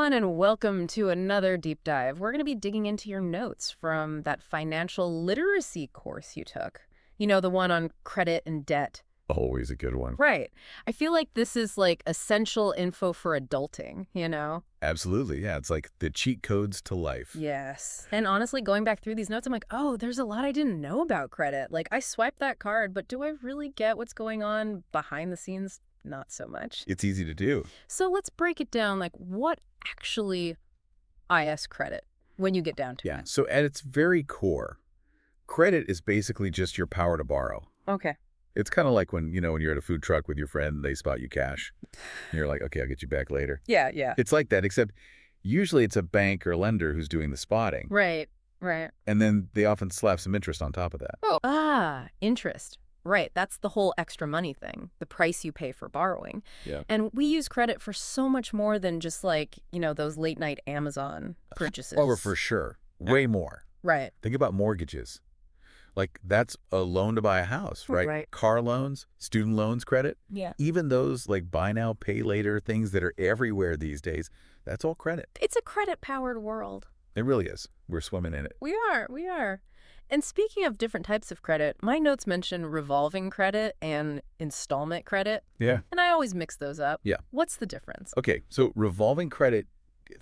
everyone, and welcome to another deep dive. We're going to be digging into your notes from that financial literacy course you took. You know, the one on credit and debt. Always a good one. Right. I feel like this is like essential info for adulting, you know? Absolutely, yeah. It's like the cheat codes to life. Yes. And honestly, going back through these notes, I'm like, oh, there's a lot I didn't know about credit. Like, I swiped that card, but do I really get what's going on behind the scenes? Not so much. It's easy to do. So let's break it down. Like, what actually is credit when you get down to it? So at its very core, credit is basically just your power to borrow. Okay. It's kind of like when you're at a food truck with your friend, they spot you cash. And you're like, okay, I'll get you back later. Yeah. It's like that, except usually it's a bank or lender who's doing the spotting. Right. And then they often slap some interest on top of that. Oh, interest. Right. That's the whole extra money thing, the price you pay for borrowing. Yeah. And we use credit for so much more than just like, those late night Amazon purchases. Oh, for sure. Way more. Right. Think about mortgages. Like, that's a loan to buy a house, right? Right. Car loans, student loans credit. Yeah. Even those like buy now, pay later things that are everywhere these days, that's all credit. It's a credit-powered world. It really is. We're swimming in it. We are. And speaking of different types of credit, my notes mention revolving credit and installment credit. Yeah. And I always mix those up. Yeah. What's the difference? Okay, so revolving credit,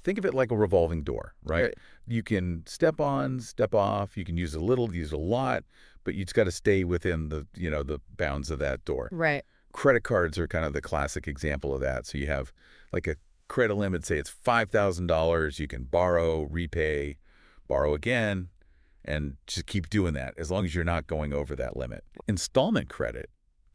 think of it like a revolving door, right? You can step on, step off, you can use a little, use a lot, but you just got to stay within the bounds of that door. Right. Credit cards are kind of the classic example of that. So you have like a credit limit, say it's $5,000, you can borrow, repay, borrow again, and just keep doing that as long as you're not going over that limit. Installment credit,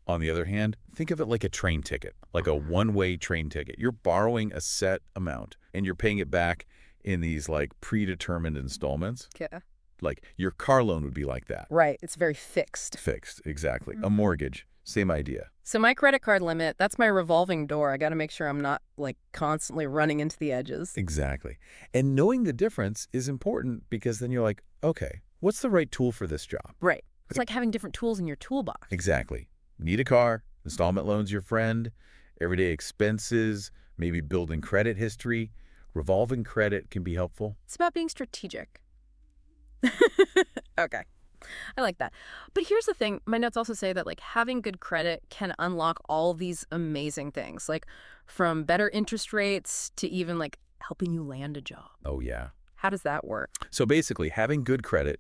on the other hand, think of it like a train ticket, like a one-way train ticket. You're borrowing a set amount and you're paying it back in these like predetermined installments. Yeah. Like your car loan would be like that. Right. It's very fixed. Fixed, exactly. A mortgage, same idea. So my credit card limit, that's my revolving door. I got to make sure I'm not like constantly running into the edges. Exactly. And knowing the difference is important because then you're like, okay, what's the right tool for this job? Right. It's like having different tools in your toolbox. Exactly. Need a car, installment loans your friend, everyday expenses, maybe building credit history. Revolving credit can be helpful. It's about being strategic. Okay. I like that. But here's the thing. My notes also say that like having good credit can unlock all these amazing things, like from better interest rates to even like helping you land a job. Oh, yeah. How does that work? So basically, having good credit,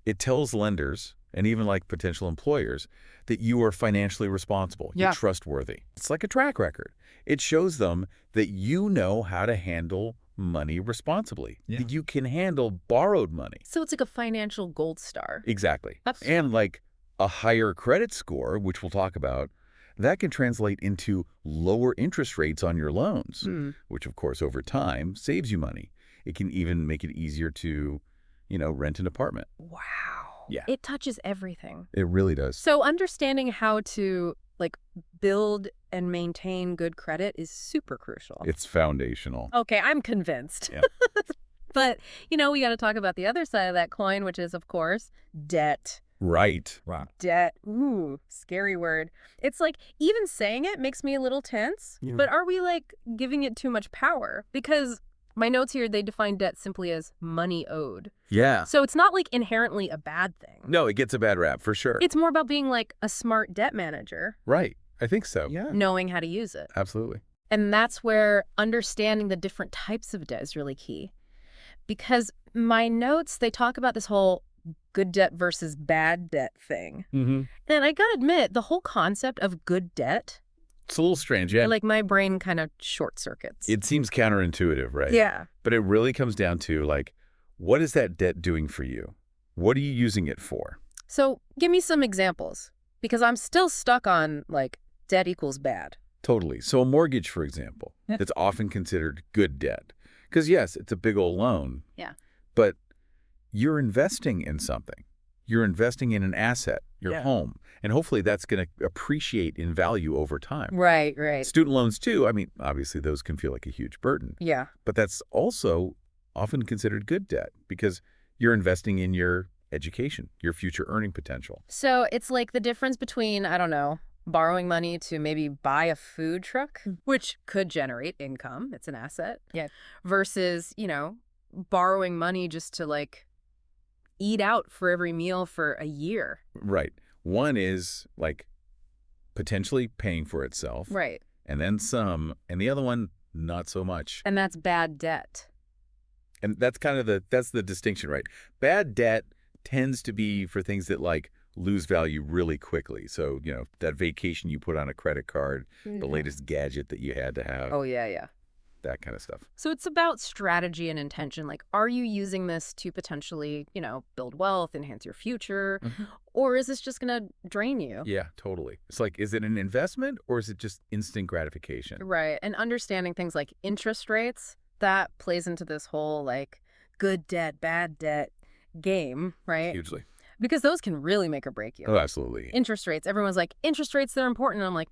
it tells lenders and even like potential employers that you are financially responsible. You're trustworthy. It's like a track record. It shows them that you know how to handle money responsibly. Yeah. That you can handle borrowed money. So it's like a financial gold star. Exactly. That's And like a higher credit score, which we'll talk about, that can translate into lower interest rates on your loans, which of course over time saves you money. It can even make it easier to, rent an apartment. Wow. Yeah. It touches everything. It really does. So understanding how to like build and maintain good credit is super crucial. It's foundational. Okay, I'm convinced. Yeah. But, we got to talk about the other side of that coin, which is, of course, debt. Right. Wow. Debt. Ooh, scary word. It's like even saying it makes me a little tense. Yeah. But are we like giving it too much power? Because my notes here, they define debt simply as money owed. Yeah. So it's not like inherently a bad thing. No, it gets a bad rap for sure. It's more about being like a smart debt manager, Right. I think so. Yeah. knowing how to use it. Absolutely. And that's where understanding the different types of debt is really key. Because my notes, they talk about this whole good debt versus bad debt thing. Mm-hmm. And I gotta admit, the whole concept of good debt, It's a little strange, yeah. like my brain kind of short circuits. It seems counterintuitive, right? Yeah. But it really comes down to, like, what is that debt doing for you? What are you using it for? So give me some examples, because I'm still stuck on, like, debt equals bad. Totally. So a mortgage, for example, Yeah. that's often considered good debt. Because, yes, it's a big old loan. Yeah. But you're investing in something. You're investing in an asset, your Yeah. home. And hopefully that's going to appreciate in value over time. Right. Student loans, too. I mean, obviously, those can feel like a huge burden. Yeah. But that's also often considered good debt because you're investing in your education, your future earning potential. So it's like the difference between, I don't know, borrowing money to maybe buy a food truck, which could generate income. It's an asset. Yeah. Versus, borrowing money just to like eat out for every meal for a year. Right. One is like potentially paying for itself. Right. And then some. And the other one, not so much. And that's bad debt. And that's kind of that's the distinction, right? Bad debt tends to be for things that like lose value really quickly. So, that vacation you put on a credit card, the latest gadget that you had to have, Oh, yeah. that kind of stuff. So it's about strategy and intention. Like, are you using this to potentially, build wealth, enhance your future? Or is this just going to drain you? Yeah, totally. It's like, is it an investment or is it just instant gratification? Right. And understanding things like interest rates, that plays into this whole like good debt, bad debt game, right? Hugely. Because those can really make or break you. Oh, absolutely. Interest rates. Everyone's like, interest rates, they're important. And I'm like,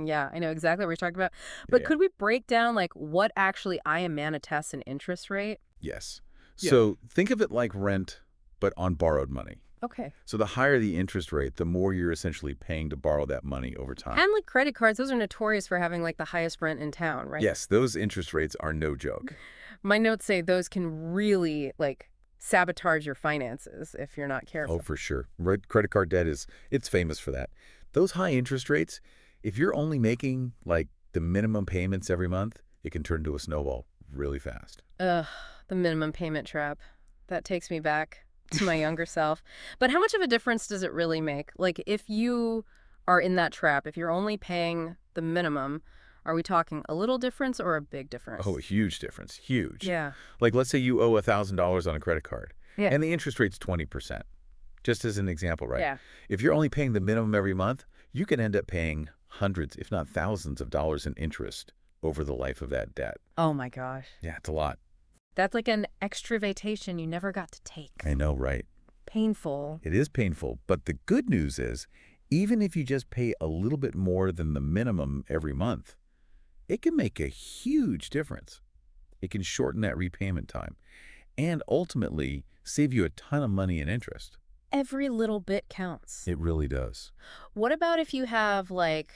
yeah, I know exactly what you're talking about. But Yeah. could we break down like what actually IMAN attests an interest rate? Yes. Yeah. So think of it like rent, but on borrowed money. Okay. So the higher the interest rate, the more you're essentially paying to borrow that money over time. And like credit cards, those are notorious for having like the highest rent in town, right? Yes, those interest rates are no joke. My notes say those can really like sabotage your finances if you're not careful. Oh, for sure. Credit card debt it's famous for that. Those high interest rates, if you're only making like the minimum payments every month, it can turn into a snowball really fast. Ugh, the minimum payment trap. That takes me back to my younger self. But how much of a difference does it really make? Like if you are in that trap, if you're only paying the minimum, are we talking a little difference or a big difference? Oh, a huge difference. Huge. Yeah. Like let's say you owe $1,000 on a credit card Yeah. and the interest rate's 20%. Just as an example, right? Yeah. If you're only paying the minimum every month, you can end up paying hundreds, if not thousands of dollars in interest over the life of that debt. Oh my gosh. Yeah, it's a lot. That's like an extra vacation you never got to take. I know, right? Painful. It is painful, but the good news is, even if you just pay a little bit more than the minimum every month, it can make a huge difference. It can shorten that repayment time and ultimately save you a ton of money in interest. Every little bit counts. It really does. What about if you have like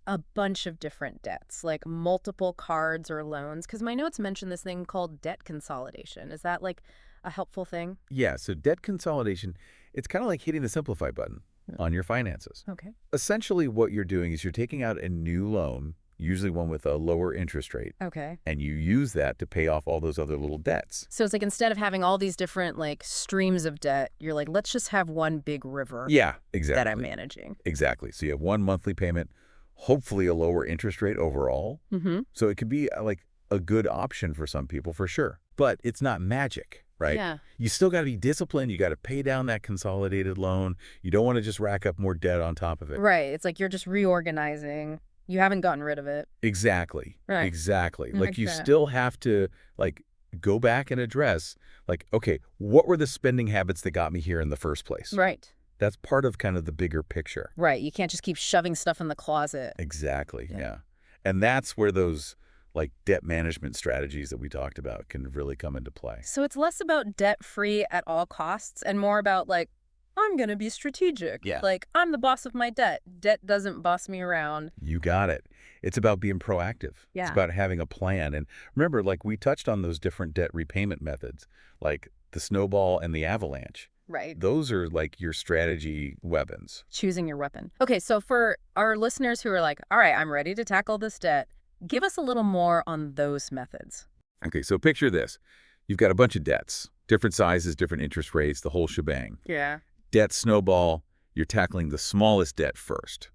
a bunch of different debts, like multiple cards or loans? Because my notes mention this thing called debt consolidation. Is that like a helpful thing? Yeah, so debt consolidation, it's kind of like hitting the simplify button on your finances. Okay. Essentially, what you're doing is you're taking out a new loan, usually one with a lower interest rate, Okay. and you use that to pay off all those other little debts. So it's like instead of having all these different like streams of debt, you're like, let's just have one big river Yeah, exactly. that I'm managing. Exactly. So you have one monthly payment, hopefully a lower interest rate overall. Mm-hmm. So it could be like a good option for some people for sure. But it's not magic, right? Yeah. You still got to be disciplined. You got to pay down that consolidated loan. You don't want to just rack up more debt on top of it. Right. It's like you're just reorganizing. You haven't gotten rid of it. Exactly. Right. Exactly. I Like like you that. still have to like go back and address like, okay, what were the spending habits that got me here in the first place? Right. That's part of kind of the bigger picture. Right. You can't just keep shoving stuff in the closet. Exactly. Yeah. Yeah. And that's where those like debt management strategies that we talked about can really come into play. So it's less about debt-free at all costs and more about like, I'm going to be strategic. Yeah. Like, I'm the boss of my debt. Debt doesn't boss me around. You got it. It's about being proactive. Yeah. It's about having a plan. And remember, like we touched on those different debt repayment methods, like the snowball and the avalanche. Right. Those are like your strategy weapons. Choosing your weapon. Okay, so for our listeners who are like, all right, I'm ready to tackle this debt, give us a little more on those methods. Okay, so picture this. You've got a bunch of debts, different sizes, different interest rates, the whole shebang. Yeah. Debt snowball, you're tackling the smallest debt first.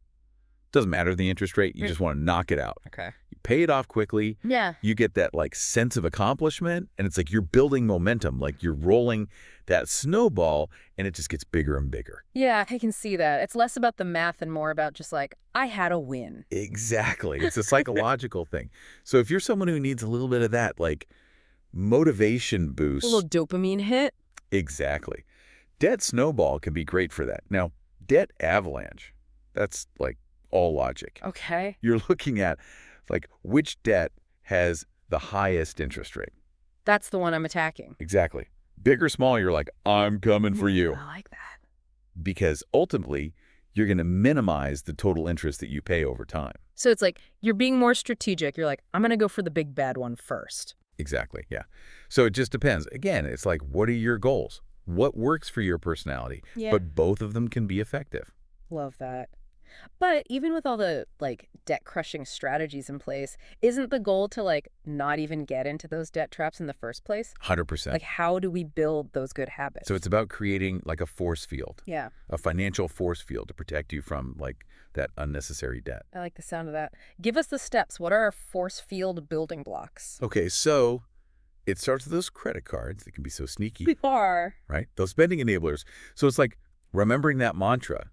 Doesn't matter the interest rate, you just want to knock it out. Okay. You pay it off quickly. Yeah. You get that like sense of accomplishment, and it's like you're building momentum, like you're rolling that snowball, and it just gets bigger and bigger. Yeah, I can see that. It's less about the math and more about just like, I had a win. Exactly. It's a psychological thing. So if you're someone who needs a little bit of that like motivation boost. A little dopamine hit. Exactly. Debt snowball can be great for that. Now, debt avalanche, that's like all logic. Okay. You're looking at like which debt has the highest interest rate. That's the one I'm attacking. Exactly. Big or small, you're like, I'm coming for you. I like that. Because ultimately, you're going to minimize the total interest that you pay over time. So it's like you're being more strategic. You're like, I'm going to go for the big bad one first. Exactly, yeah. So it just depends. Again, it's like, what are your goals? What works for your personality? Yeah. But both of them can be effective. Love that. But even with all the like debt crushing strategies in place, isn't the goal to like not even get into those debt traps in the first place? 100%. Like, how do we build those good habits? So it's about creating like a force field, Yeah, a financial force field to protect you from like that unnecessary debt. I like the sound of that. Give us the steps. What are our force field building blocks? Okay, so it starts with those credit cards that can be so sneaky, We are. right? Those spending enablers. So it's like remembering that mantra,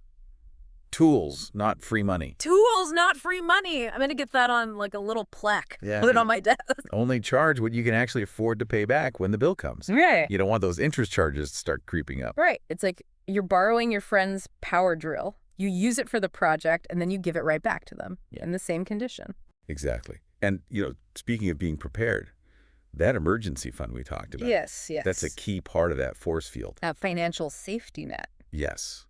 tools, not free money. Tools, not free money. I'm going to get that on like a little plaque. Yeah. Put it on my desk. Only charge what you can actually afford to pay back when the bill comes. Right. You don't want those interest charges to start creeping up. Right. It's like you're borrowing your friend's power drill. You use it for the project, and then you give it right back to them in the same condition. Exactly. And, speaking of being prepared, that emergency fund we talked about. Yes. That's a key part of that force field. A financial safety net. Yes.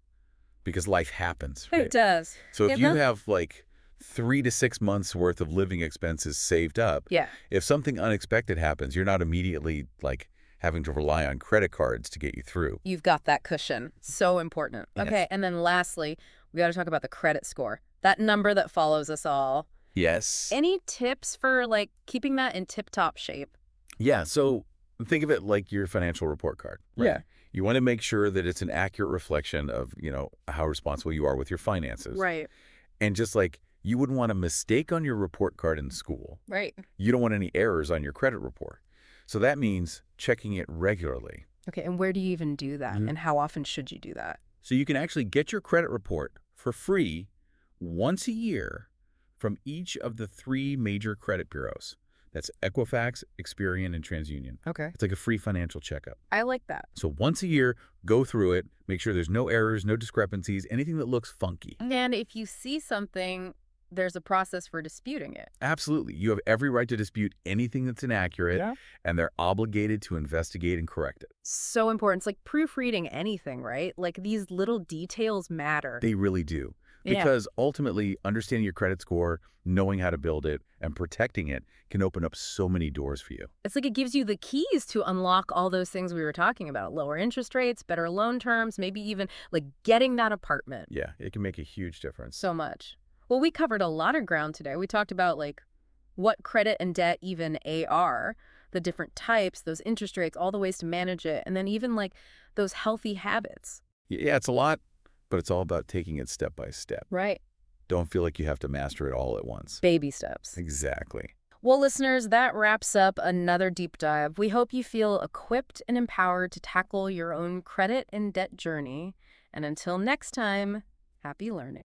Because life happens, right? It does. So if you have like 3 to 6 months worth of living expenses saved up, Yeah. if something unexpected happens, you're not immediately like having to rely on credit cards to get you through. You've got that cushion. So important. Yes. Okay. And then lastly, we got to talk about the credit score. That number that follows us all. Yes. Any tips for like keeping that in tip-top shape? Yeah. So think of it like your financial report card. Right? Yeah. You want to make sure that it's an accurate reflection of, how responsible you are with your finances. Right. And just like you wouldn't want a mistake on your report card in school. Right. You don't want any errors on your credit report. So that means checking it regularly. Okay. And where do you even do that? And how often should you do that? So you can actually get your credit report for free once a year from each of the 3 major credit bureaus. That's Equifax, Experian, and TransUnion. Okay. It's like a free financial checkup. I like that. So once a year, go through it, make sure there's no errors, no discrepancies, anything that looks funky. And if you see something, there's a process for disputing it. Absolutely. You have every right to dispute anything that's inaccurate, and they're obligated to investigate and correct it. So important. It's like proofreading anything, right? Like these little details matter. They really do. Yeah. Because ultimately, understanding your credit score, knowing how to build it, and protecting it can open up so many doors for you. It's like it gives you the keys to unlock all those things we were talking about. Lower interest rates, better loan terms, maybe even like getting that apartment. Yeah, it can make a huge difference. So much. Well, we covered a lot of ground today. We talked about like what credit and debt even are, the different types, those interest rates, all the ways to manage it, and then even like those healthy habits. Yeah, it's a lot, but it's all about taking it step by step. Right. Don't feel like you have to master it all at once. Baby steps. Exactly. Well, listeners, that wraps up another deep dive. We hope you feel equipped and empowered to tackle your own credit and debt journey. And until next time, happy learning.